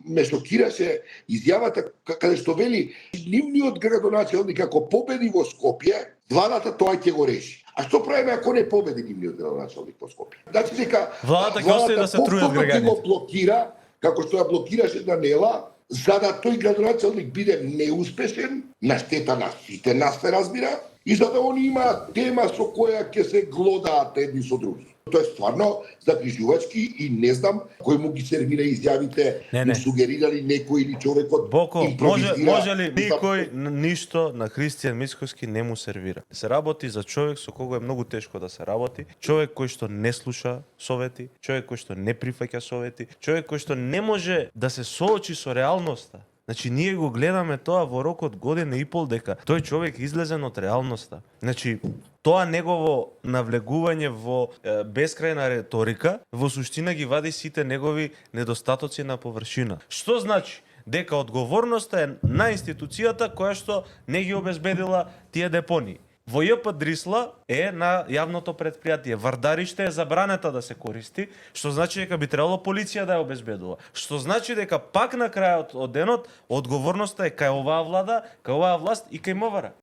ме шокираше изјавата каде што вели нивниот градоначелник како победи во Скопје, владата тоа ќе го реши. А што правиме ако не победи нивниот градоначелник во Скопје? Значи дека Владата ќе остави да се трујат повторно ќе го граѓаните. блокира, како што ја блокираше Данела, за да тој градоначелник биде неуспешен, на штета на сите нас се разбира, и за да они имаат тема со која ќе се глодаат едни со други. Тоа е стварно загрижувачки и не знам кој му ги сервира изјавите, му сугерирали некој или човекот Боко, импровизира. може ли никој ништо на Христијан Мицкоски не му сервира? Се работи за човек со кого е многу тешко да се работи, човек кој што не слуша совети, човек кој што не прифаќа совети, човек кој што не може да се соочи со реалноста. Значи, ние го гледаме тоа во рок од година и пол дека тој човек излезен од реалноста. Значи, тоа негово навлегување во бескрајна реторика, во суштина ги вади сите негови недостатоци на површина. Што значи? Дека одговорноста е на институцијата која што не ги обезбедила тие депонии. Во ЈП Дрисла е на јавното предпријатие. Вардариште е забранета да се користи, што значи дека би требало полиција да ја обезбедува. Што значи дека пак на крајот од денот одговорноста е кај оваа влада, кај оваа власт и кај МВР.